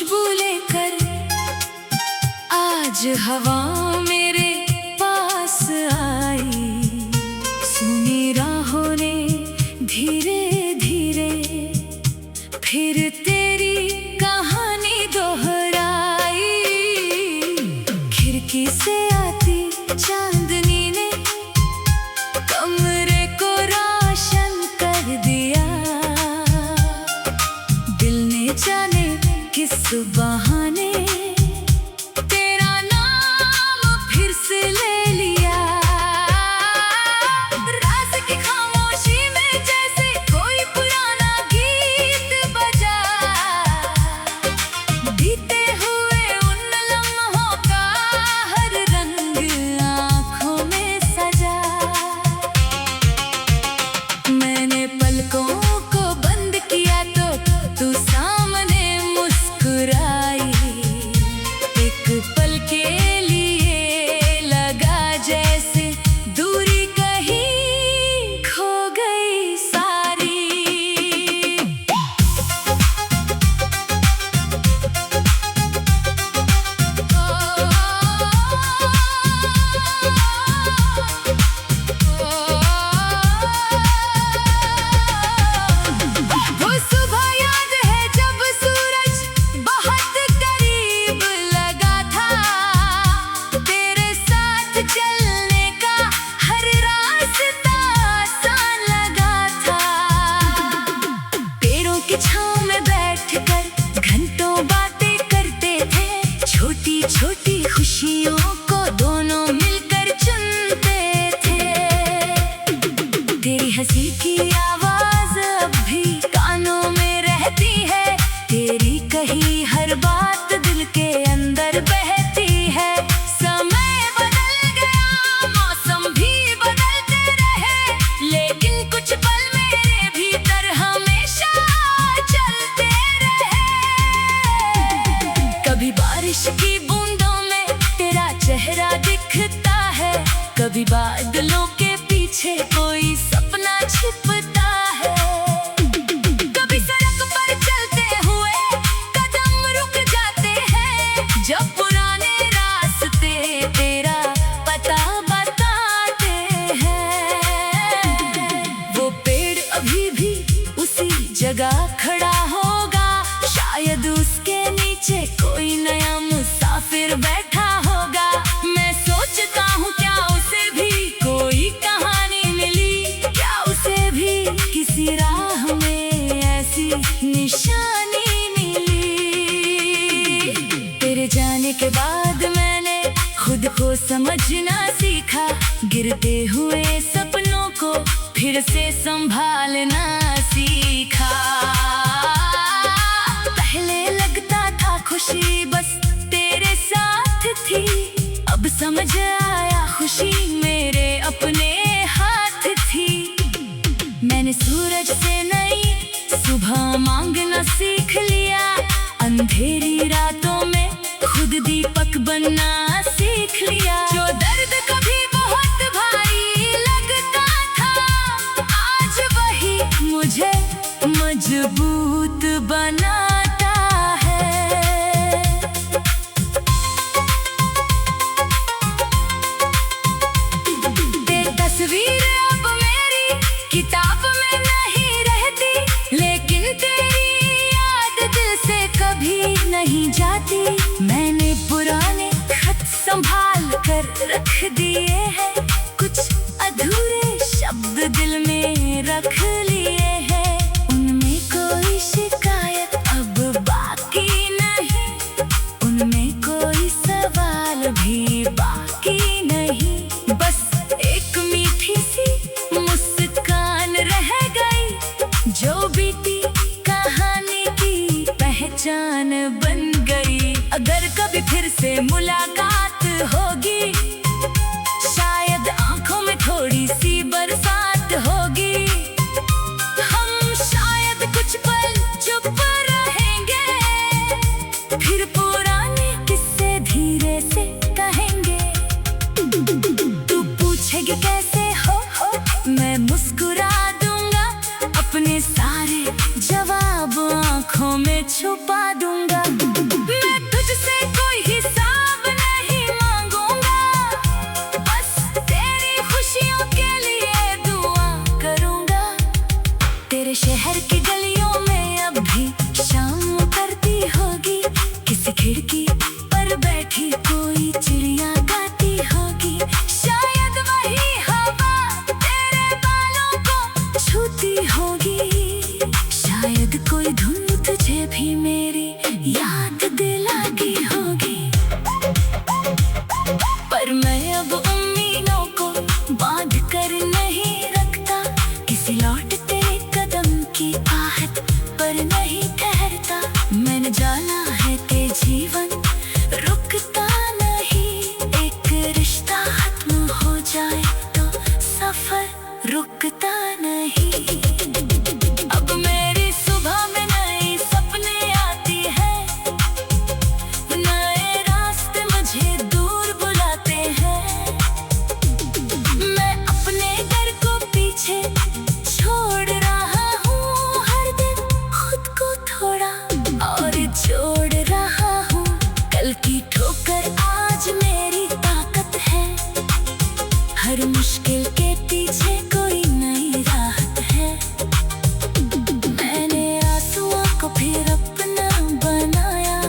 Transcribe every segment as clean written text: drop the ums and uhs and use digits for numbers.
खुशबू लेकर आज हवा मेरे पास आई। सुनी राहों ने धीरे धीरे फिर तेरी कहानी दोहराई। खिड़की से आती चांदनी ने कमरे को रोशन कर दिया। दिल ने जाने किस बहाने तेरा नाम फिर से ले लिया। राज की खामोशी में जैसे कोई पुराना गीत बजा। बीते हुए उन लम्हों का हर रंग आँखों में सजा। मैंने पलकों को बंद किया तो तू सामने मुस्कुराई। एक पल के लिए लगा जैसे दूरी कहीं खो गई सारी। वो सुबह याद है जब सूरज बहुत करीब लगा था। तेरे साथ चलने का हर रास्ता आसान लगा था। पेड़ों की छांव में बैठकर घंटों बातें करते थे। छोटी छोटी खुशियों को दोनों मिलकर चुनते थे। तेरी हंसी की आवाज अब भी कानों में रहती है। तेरी कही हर बात दिल के अंदर बहती है। समय बदल गया, मौसम भी बदलते रहे, लेकिन कुछ पल मेरे भीतर हमेशा चलते रहे। कभी बारिश की बूंदों में तेरा चेहरा दिखता है। कभी बादलों के पीछे कोई सपना छिपता है। कभी सड़क पर चलते हुए कदम रुक जाते हैं जब पुराने रास्ते तेरा पता बताते हैं। वो पेड़ अभी भी उसी जगह खड़ा होगा। शायद उसके नीचे कोई नया मुसाफिर बैठा होगा। मैं सोचता हूँ क्या उसे भी कोई कहानी मिली। क्या उसे भी किसी राह में ऐसी निशानी मिली। तेरे जाने के बाद मैंने खुद को समझना सीखा। गिरते हुए सपनों को फिर से संभालना सीखा। पहले लगता था खुशी बस तेरे साथ थी। अब समझ आया खुशी मेरे अपने हाथ थी। मैंने सूरज से नई सुबह मांगना सीख लिया। अंधेरी रातों में खुद दीपक बनना सीख लिया। जो दर्द कभी बहुत भारी लगता था आज वही मुझे मजबूत बनाता है। तेरी तस्वीर अब मेरी किताब में नहीं रहती, लेकिन तेरी याद दिल से कभी नहीं जाती। मैंने पुराने खत संभाल कर रख दिए हैं। कुछ अधूरे शब्द दिल में रख लिए हैं। उनमें कोई शिकायत अब बाकी नहीं। उनमें कोई सवाल भी बाकी नहीं। बस एक मीठी सी मुस्कान रह गई जो बीती कहानी की पहचान बन गई। अगर कभी फिर से मुलाकात होगी, शायद आंखों में थोड़ी सी बरसात होगी। हम शायद कुछ पल चुप रहेंगे, फिर पुराने किस्से धीरे से कहेंगे। तू पूछेगी कैसे हो, मैं मुस्कुरा दूंगा। अपने सारे जवाब आंखों में छुपा दूंगा। कर नहीं रखता, किसी लौटते कदम की आहट पर नहीं ठहरता। मैंने जाना है कि जीवन रुकता नहीं, एक रिश्ता खत्म हो जाए तो सफर रुकता नहीं। अब मेरी सुबह में नए सपने आती है, नए रास्ते मुझे दूर बुलाते हैं। मैं अपने डर को पीछे छोड़ रहा हूँ, हर दिन खुद को थोड़ा और जोड़ रहा हूँ। कल की ठोकर आज मेरी ताकत है, हर मुश्किल के पीछे कोई नई राहत है। मैंने आंसुओं को फिर अपना बनाया,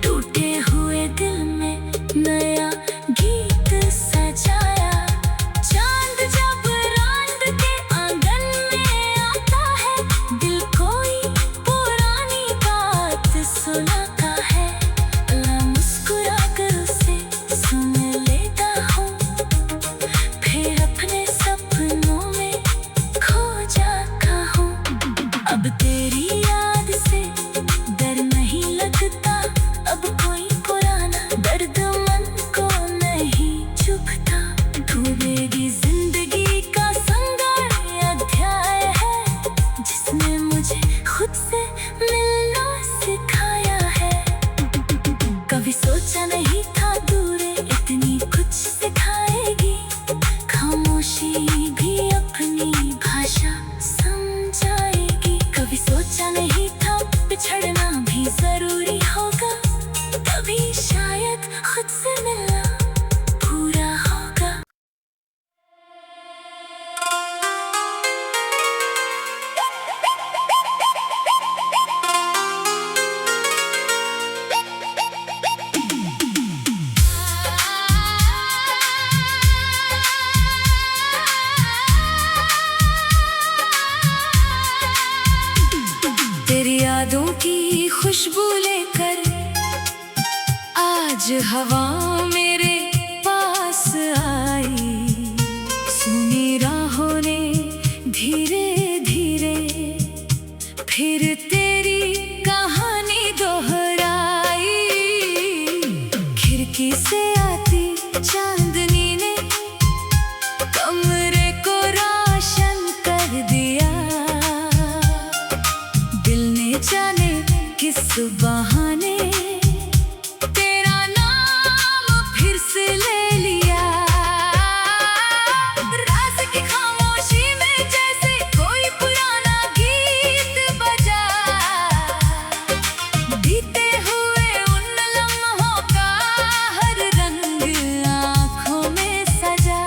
टूटे हुए दिल में नया गीत सजाया। चांद जब रात के आंगन में आता है, दिल कोई पुरानी बात सुनाता है। मुस्कुरा कर उसे सुन लेता हूँ, फिर अपने सपनों में खो जाता हूँ। अब तेरी याद से डर नहीं लगता, अब कोई पुराना दर्द मन को नहीं चुभता। डूबेगी जिंदगी का संघर्ष अध्याय है, जिसने मुझे खुद से मिलना सिखाया है। कभी सोचा नहीं था दूरी इतनी कुछ सिखाएगी, खामोशी भी अपनी भाषा समझाएगी। कभी सोचा नहीं था बिछड़ना भी जरूरी होगा, तभी शायद खुद से मिलना पूरा होगा। तेरी यादों की खुशबू लेकर आज हवा मेरे पास आई, सुनी राहों ने धीरे धीरे फिर तेरी कहानी दोहराई। खिड़की से आती चांदनी ने कमरे को रोशन कर दिया, दिल ने जाने किस बहाने तेरा नाम फिर से ले लिया। रात की खामोशी में जैसे कोई पुराना गीत बजा, बीते हुए उन लम्हों का हर रंग आँखों में सजा।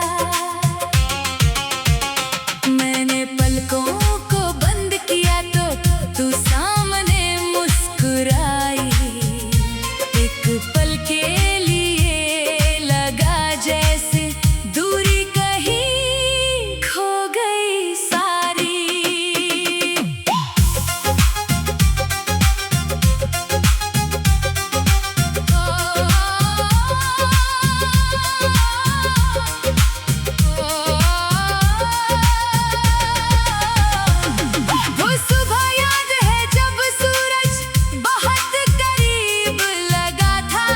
मैंने पलकों को बंद किया तो तू सामने मुस्कुराई, एक पल के लिए लगा जैसे दूरी कहीं खो गई सारी। वो सुबह याद है जब सूरज बहुत करीब लगा था,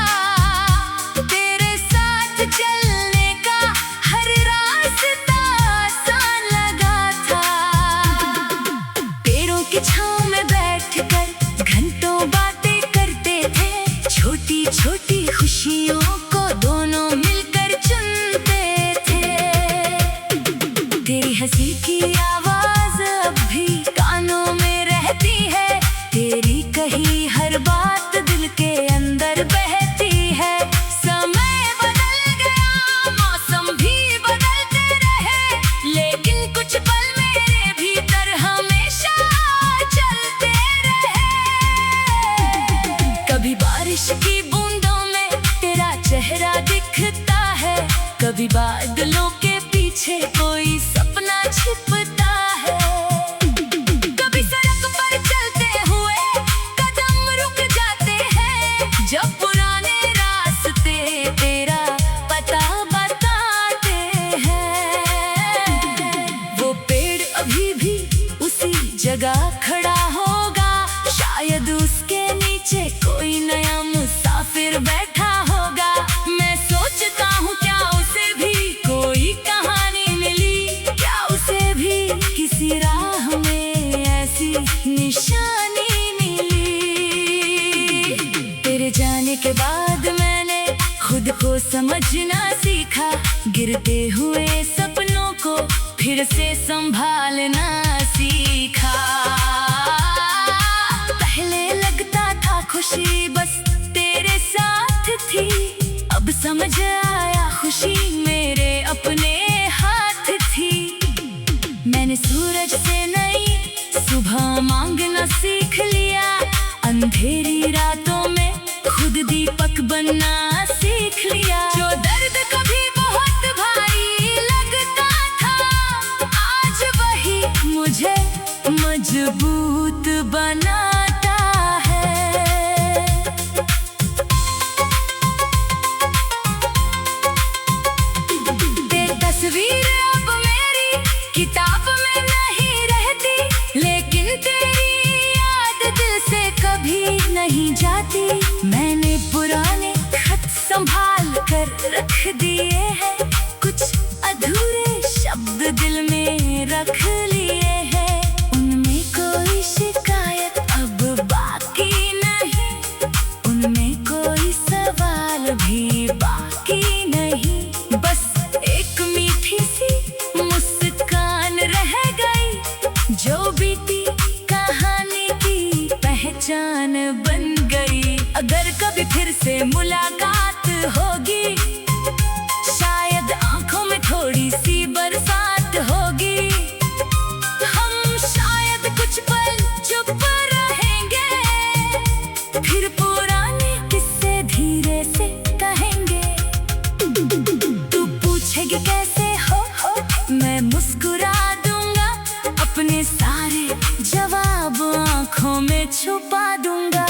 तेरे साथ चलने का हर रास्ता आसान लगा था। पेड़ों की छांव में बैठकर घंटों बातें करते थे, छोटी छोटी खुशियों को दोनों मिलकर चुनते थे। तेरी हंसी की आवाज अब भी कानों में रहती है, तेरी कही हर बात दिल के अंदर बहती है। समय बदल गया, मौसम भी बदलते रहे, लेकिन कुछ पल मेरे भीतर हमेशा चलते रहे। कभी बारिश की बूंदों में तेरा चेहरा दिखता है, कभी बादलों के पीछे कोई सपना छिपता जगह खड़ा होगा, शायद उसके नीचे कोई नया मुसाफिर बैठा होगा। मैं सोचता हूँ क्या उसे भी कोई कहानी मिली, क्या उसे भी किसी राह में ऐसी निशानी मिली। तेरे जाने के बाद मैंने खुद को समझना सीखा, गिरते हुए सपनों को फिर से संभालना सीखा। पहले लगता था खुशी बस तेरे साथ थी, अब समझ आया खुशी मेरे अपने हाथ थी। मैंने सूरज से नई सुबह मांगना सीख लिया, अंधेरी रातों में खुद दीपक बनना सीख लिया। जो दर्द कभी बहुत भारी लगता था, आज वही मुझे मजबूत बनाता है। तेरी तस्वीर अब मेरी किताब में नहीं रहती, लेकिन तेरी याद दिल से कभी नहीं जाती। मैंने पुराने खत संभाल कर रख दिए हैं, कुछ अधूरे शब्द दिल में रख लिए हैं। उनमें कोई शिकायत अब बाकी नहीं, उनमें कोई सवाल भी बाकी नहीं। बस एक मीठी सी मुस्कान रह गई, जो बीती कहानी की पहचान बन गई। अगर कभी फिर से मुलाकात होगी, शायद आंखों में थोड़ी सी बरसात होगी। हम शायद कुछ पल चुप रहेंगे, फिर पुराने किस्से धीरे से कहेंगे। तू पूछेगी कैसे हो, मैं मुस्कुरा दूंगा, अपने सारे जवाब आंखों में छुपा दूंगा।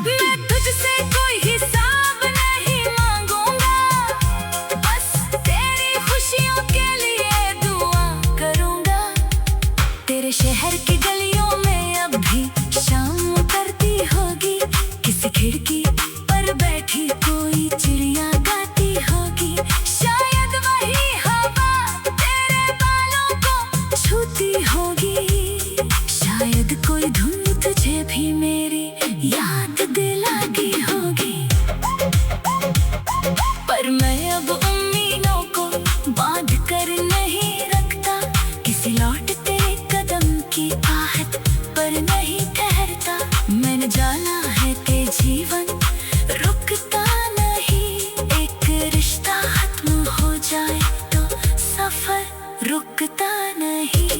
मैं तुझसे कोई हिसाब नहीं मांगूंगा, बस तेरी खुशियों के लिए दुआ करूंगा। तेरे शहर की गलियों में अब भी शाम उतरती होगी, किसी खिड़की पर बैठी कोई चिड़िया गाती होगी। शायद वही हवा तेरे बालों को छूती होगी, शायद कोई धुन तुझे भी मेरी याद दिलाती होगी। पर मैं अब उम्मीदों को बांध कर नहीं रखता, किसी लौटते कदम की आहट पर नहीं ठहरता। मैंने जाना है कि जीवन रुकता नहीं, एक रिश्ता खत्म हो जाए तो सफर रुकता नहीं।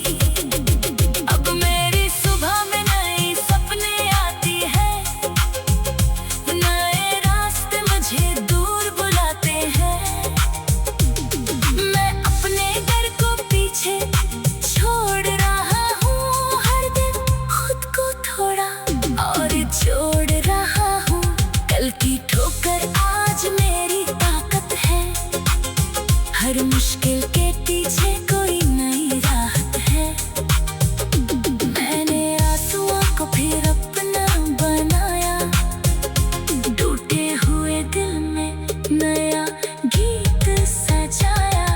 अब मेरी सुबह में नए सपने आती है, नए रास्ते मुझे दूर बुलाते हैं। मैं अपने डर को पीछे छोड़ रहा हूँ, हर दिन खुद को थोड़ा और जोड़ रहा हूँ। कल की ठोकर आज मेरी ताकत है, हर मुश्किल के पीछे कोई नई राहत है। मैंने आंसुओं को फिर अपना बनाया, टूटे हुए दिल में नया गीत सजाया।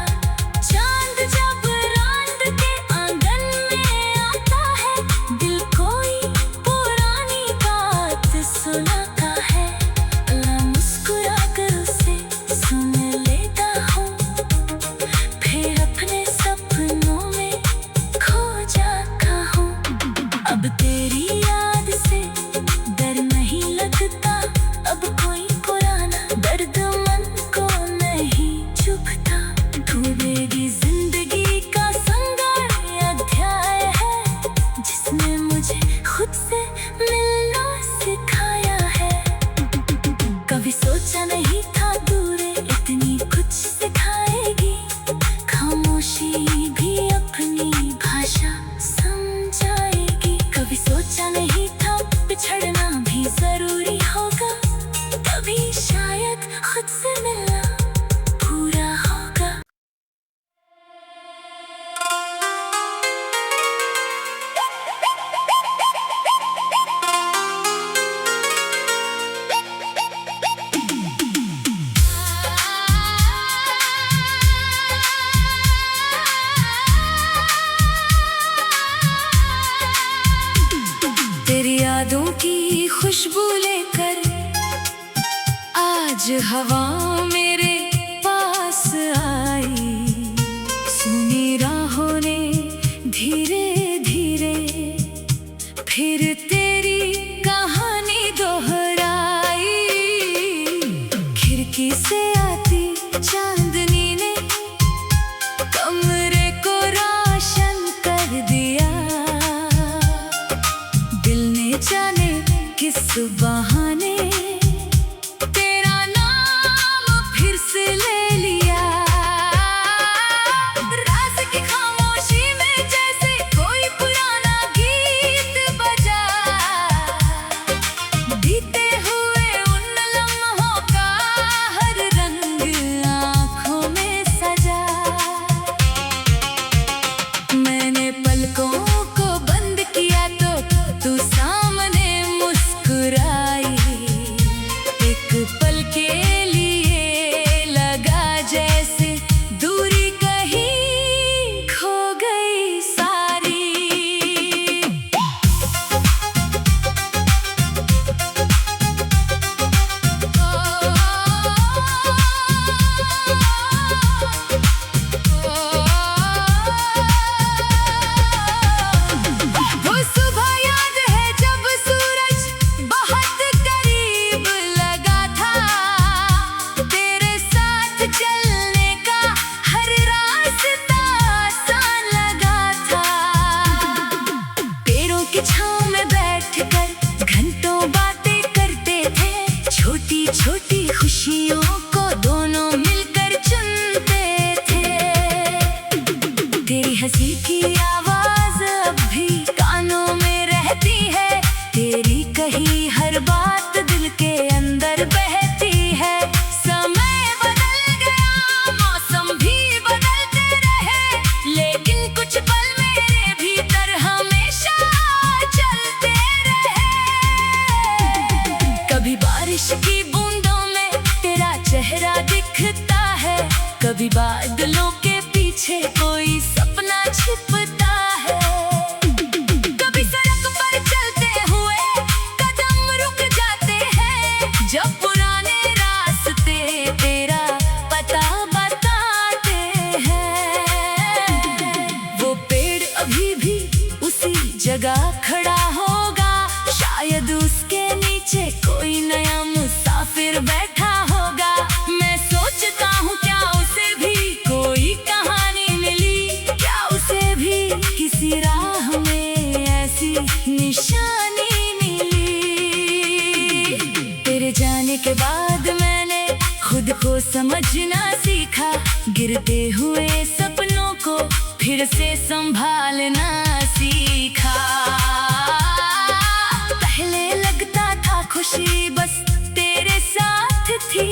चांद जब रात के आंगन में आता है, दिल कोई पुरानी बात सुनाता है। मुस्कुरा कर उसे सुन लेता हूँ, फिर अपने सपनों में खो जाता हूँ। अब तेरी याद से डर नहीं लगता, अब कोई पुराना दर्द मन को नहीं चुभता। ढूंढेगी जिंदगी का संघर्ष अध्याय है, जिसने मुझे खुद से मिलना सिखाया है। कभी सोचा नहीं था दूरी इतनी कुछ सिखाएगी, खामोशी भी अपनी भाषा समझाएगी। कभी सोचा नहीं था बिछड़ना भी जरूरी होगा, तभी शायद खुद से मिलना पूरा होगा। खुशबू लेकर आज हवा मेरे पास आई। सुनी राहों ने धीरे धीरे फिर तेरी कहानी दोहराई। खिड़की से आती चांदनी ने कमरे को रोशन कर दिया। दिल ने जाने किस बहाने तेरा नाम फिर से ले लिया। रात की खामोशी में जैसे कोई पुराना गीत बजा। बीते हुए उन लम्हों का हर रंग आँखों में सजा। मैंने पलकों को बंद किया तो तू सामने मुस्कुराई। एक पल के लिए लगा जैसे दूरी कहीं खो गई सारी। वो सुबह याद है जब सूरज बहुत करीब लगा था। तेरे साथ चलने का हर रास्ता आसान लगा था। पेड़ों की छांव में बैठकर घंटों बातें करते थे। छोटी छोटी खुशियों को दोनों मिलकर चुनते थे। तेरी हंसी की आवाज अब भी कानों में रहती है। तेरी कही हर बात दिल के अंदर बहती है। समय बदल गया, मौसम भी बदलते रहे, लेकिन कुछ पल मेरे भीतर हमेशा चलते रहे। कभी बारिश की बूंदों में तेरा चेहरा दिखता है। कभी बादलों के पीछे कोई सपना छिपता है। कभी सड़क पर चलते हुए कदम रुक जाते हैं। जब पुराने रास्ते तेरा पता बताते हैं। वो पेड़ अभी भी उसी जगह खड़ा होगा। शायद उसके नीचे कोई नया मुसाफिर बैठा होगा। मैं सोचता हूँ क्या उसे भी कोई कहानी मिली। क्या उसे भी किसी राह में ऐसी निशानी मिली। तेरे जाने के बाद मैंने खुद को समझना सीखा। गिरते हुए सपनों को फिर से संभालना सीखा। पहले लगता था खुशी बस तेरे साथ थी।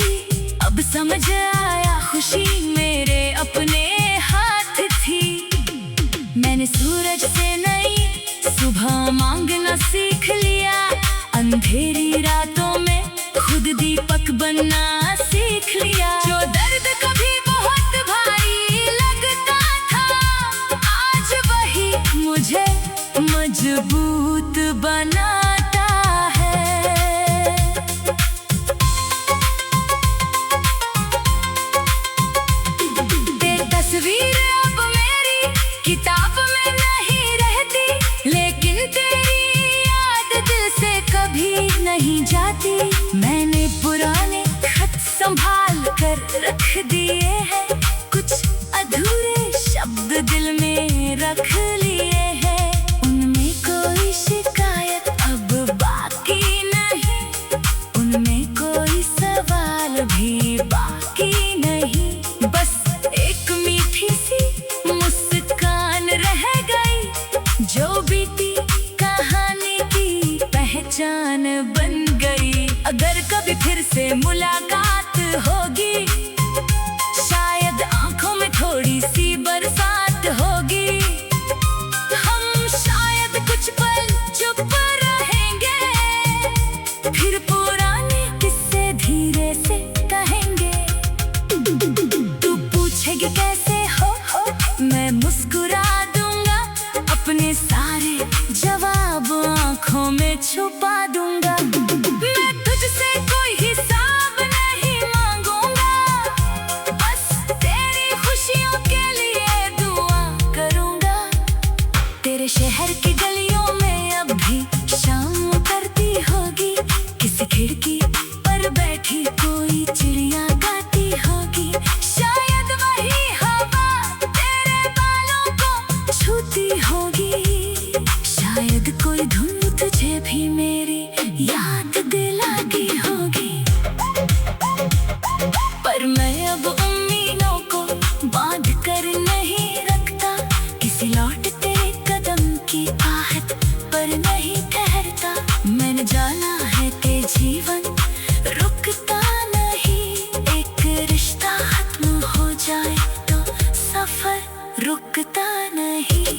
अब समझ आया खुशी मेरे अपने हाथ थी। मैंने सूरज से नई सुबह मांगना सीख लिया। अंधेरी रातों में खुद दीपक बनना सीख लिया। जो दर्द कभी बहुत भारी लगता था, आज वही मुझे मजबूत बनाता है। तेरी तस्वीर अब मेरी किताब में नहीं रहती, लेकिन तेरी याद दिल से कभी नहीं जाती। मैंने पुराने खत संभाल कर रख दिए हैं। कुछ अधूरे शब्द दिल में रख लिए हैं। उनमें कोई शिकायत अब बाकी नहीं। उनमें कोई सवाल भी बाकी नहीं। बस एक मीठी सी मुस्कान रह गई। जो बीती कहानी की पहचान बन गई। अगर कभी फिर से मुलाकात होगी, शायद आंखों में थोड़ी सी बरसात होगी। रुकता नहीं।